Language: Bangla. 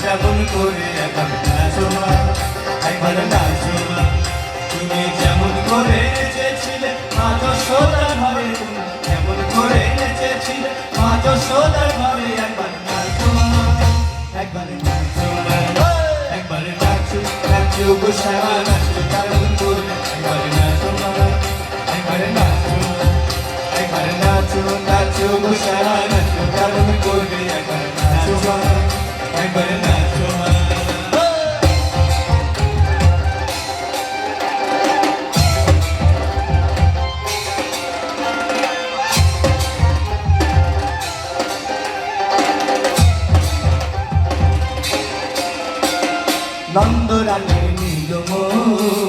যেমন করে একবার নাচো মা, একবার নাচো মা। তুমি যেমন করে নেচেছিলে মা যশোদার ঘরে, তুমি যেমন করে নেচেছিলে মা যশোদার ঘরে, একবার নাচো মা, একবার নাচো মা, একবার নাচো নাচো গো সারা নাচো যেমন করে, একবার নাচো মা, একবার নাচো মা, একবার নাচো নাচো গো সারা নাচো যেমন করে, একবার নাচো মা, একবার নাচো মা। নন্দরানী নীলমণি